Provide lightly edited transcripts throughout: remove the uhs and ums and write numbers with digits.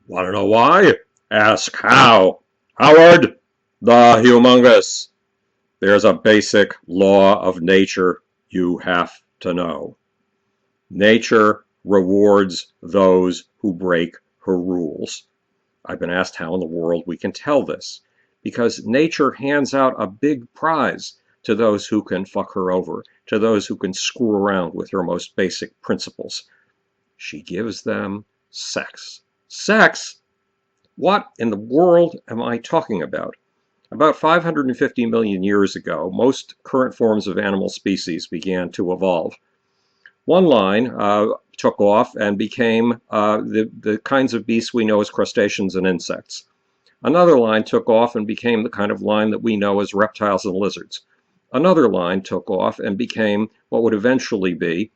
Want to know why? Ask how. Howard the Humongous. There's a basic law of nature you have to know. Nature rewards those who break her rules. I've been asked how in the world we can tell this. Because nature hands out a big prize to those who can fuck her over, to those who can screw around with her most basic principles. She gives them sex. Sex? What in the world am I talking about? About 550 million years ago, most current forms of animal species began to evolve. One line took off and became the kinds of beasts we know as crustaceans and insects. Another line took off and became the kind of line that we know as reptiles and lizards. Another line took off and became what would eventually be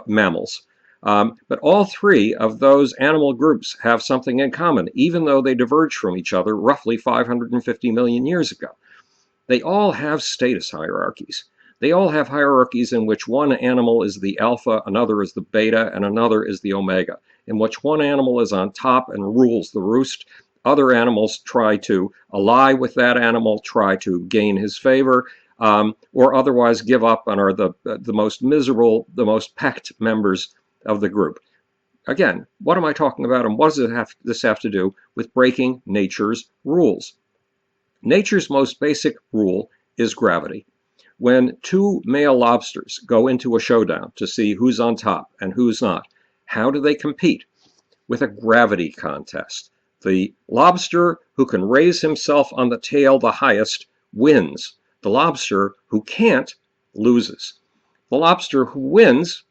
mammals. But all three of those animal groups have something in common, even though they diverged from each other roughly 550 million years ago. They all have status hierarchies. They all have hierarchies in which one animal is the alpha, another is the beta, and another is the omega, in which one animal is on top and rules the roost. Other animals try to ally with that animal, try to gain his favor, or otherwise give up and are the most miserable, the most pecked members of the group. Again, what am I talking about, and what does this have to do with breaking nature's rules? Nature's most basic rule is gravity. When two male lobsters go into a showdown to see who's on top and who's not, how do they compete? With a gravity contest. The lobster who can raise himself on the tail the highest wins. The lobster who can't loses. The lobster who wins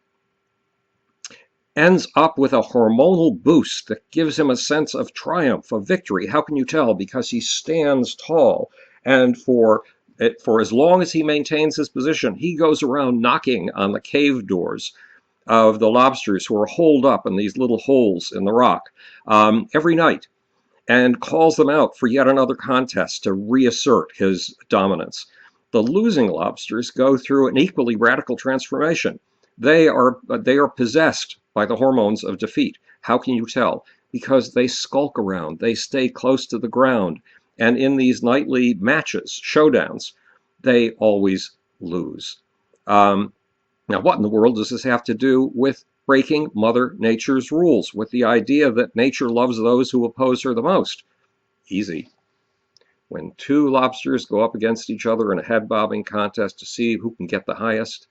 ends up with a hormonal boost that gives him a sense of triumph, of victory. How can you tell? Because he stands tall, and for as long as he maintains his position, he goes around knocking on the cave doors of the lobsters who are holed up in these little holes in the rock every night, and calls them out for yet another contest to reassert his dominance. The losing lobsters go through an equally radical transformation. They are possessed by the hormones of defeat. How can you tell? Because they skulk around, they stay close to the ground, and in these nightly matches, showdowns, they always lose. Now, what in the world does this have to do with breaking Mother Nature's rules, with the idea that nature loves those who oppose her the most? Easy. When two lobsters go up against each other in a head-bobbing contest to see who can get the highest,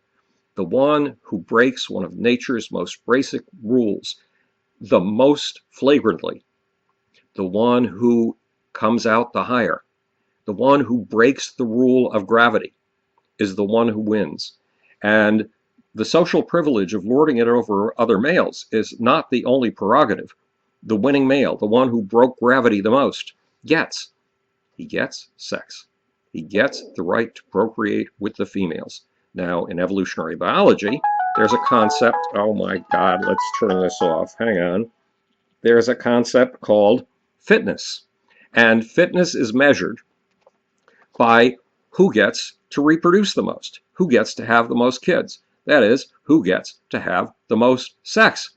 the one who breaks one of nature's most basic rules the most flagrantly, the one who comes out the higher, the one who breaks the rule of gravity, is the one who wins. And the social privilege of lording it over other males is not the only prerogative. The winning male, the one who broke gravity the most, gets sex. He gets the right to procreate with the females. Now, in evolutionary biology, there's a concept, oh my God, let's turn this off, hang on. There's a concept called fitness. And fitness is measured by who gets to reproduce the most, who gets to have the most kids. That is, who gets to have the most sex.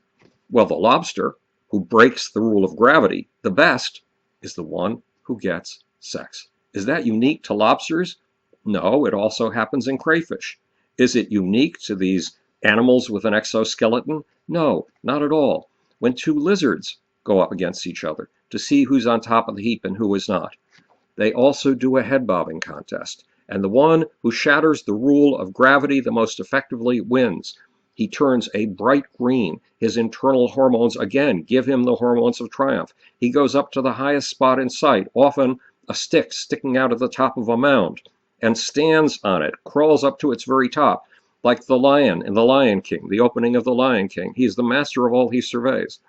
Well, the lobster, who breaks the rule of gravity the best, is the one who gets sex. Is that unique to lobsters? No, it also happens in crayfish. Is it unique to these animals with an exoskeleton? No, not at all. When two lizards go up against each other to see who's on top of the heap and who is not, they also do a head-bobbing contest. And the one who shatters the rule of gravity the most effectively wins. He turns a bright green. His internal hormones, again, give him the hormones of triumph. He goes up to the highest spot in sight, often a stick sticking out of the top of a mound, and stands on it, crawls up to its very top, like the lion in The Lion King, the opening of The Lion King. He's the master of all he surveys.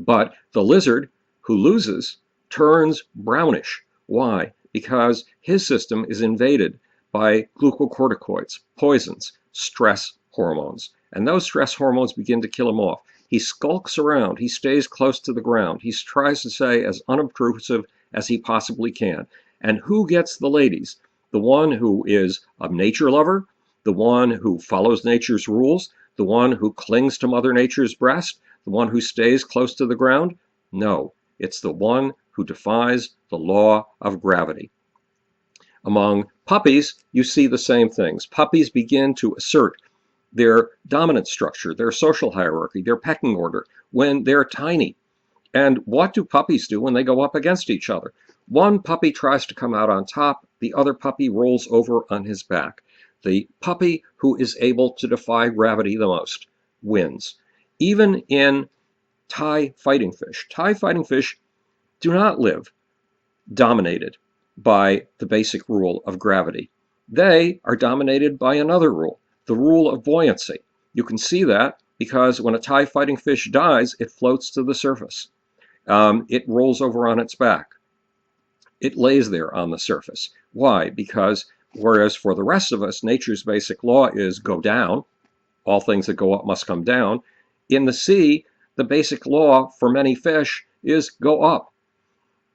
But the lizard who loses turns brownish. Why? Because his system is invaded by glucocorticoids, poisons, stress hormones. And those stress hormones begin to kill him off. He skulks around. He stays close to the ground. He tries to stay as unobtrusive as he possibly can. And who gets the ladies? The one who is a nature lover, the one who follows nature's rules, the one who clings to Mother Nature's breast, the one who stays close to the ground? No, it's the one who defies the law of gravity. Among puppies, you see the same things. Puppies begin to assert their dominant structure, their social hierarchy, their pecking order when they're tiny. And what do puppies do when they go up against each other? One puppy tries to come out on top, the other puppy rolls over on his back. The puppy who is able to defy gravity the most wins. Even in Thai fighting fish do not live dominated by the basic rule of gravity. They are dominated by another rule, the rule of buoyancy. You can see that because when a Thai fighting fish dies, it floats to the surface. It rolls over on its back. It lays there on the surface. Why? Because whereas for the rest of us, nature's basic law is go down, all things that go up must come down. In the sea, the basic law for many fish is go up.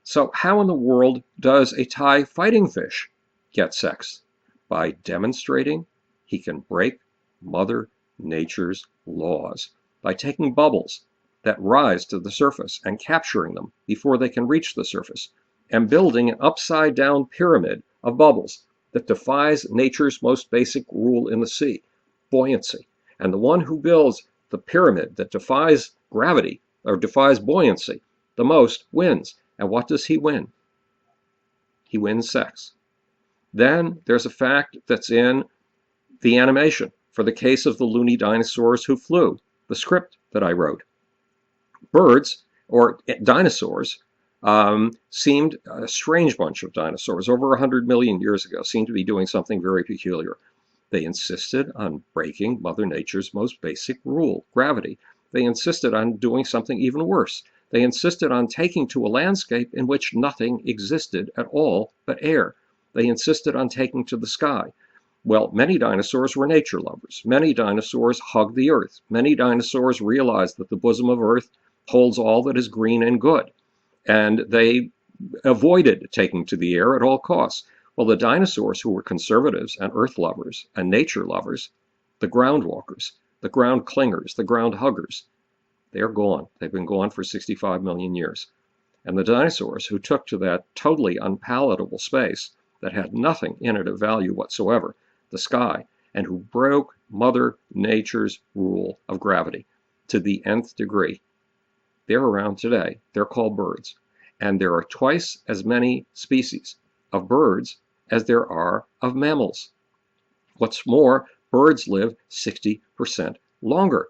So how in the world does a Thai fighting fish get sex? By demonstrating he can break Mother Nature's laws, by taking bubbles that rise to the surface and capturing them before they can reach the surface, and building an upside down pyramid of bubbles that defies nature's most basic rule in the sea, buoyancy. And the one who builds the pyramid that defies gravity or defies buoyancy the most wins. And what does he win? He wins sex. Then there's a fact that's in the animation for the case of the loony dinosaurs who flew, the script that I wrote. Birds, or dinosaurs, seemed a strange bunch of dinosaurs over 100 million years ago, seemed to be doing something very peculiar. They insisted on breaking Mother Nature's most basic rule, gravity. They insisted on doing something even worse. They insisted on taking to a landscape in which nothing existed at all but air. They insisted on taking to the sky. Well, many dinosaurs were nature lovers. Many dinosaurs hugged the earth. Many dinosaurs realized that the bosom of earth holds all that is green and good. And they avoided taking to the air at all costs. Well, the dinosaurs who were conservatives and earth lovers and nature lovers, the ground walkers, the ground clingers, the ground huggers, they're gone. They've been gone for 65 million years. And the dinosaurs who took to that totally unpalatable space that had nothing in it of value whatsoever, the sky, and who broke Mother Nature's rule of gravity to the nth degree, they're around today. They're called birds. And there are twice as many species of birds as there are of mammals. What's more, birds live 60% longer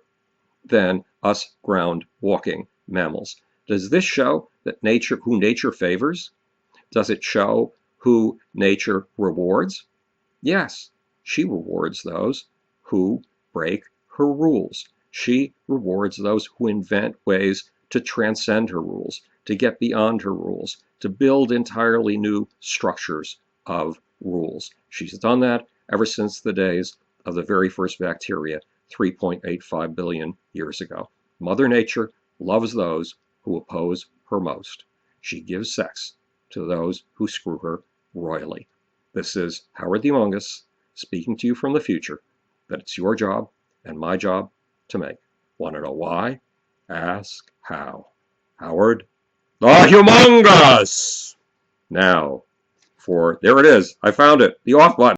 than us ground walking mammals. Does this show that who nature favors? Does it show who nature rewards? Yes, she rewards those who break her rules. She rewards those who invent ways to transcend her rules, to get beyond her rules, to build entirely new structures of rules. She's done that ever since the days of the very first bacteria 3.85 billion years ago. Mother Nature loves those who oppose her most. She gives sex to those who screw her royally. This is Howard the Humongous speaking to you from the future, that it's your job and my job to make. Want to know why? Ask how. Howard the Humongous! Now, there it is. I found it. The off button.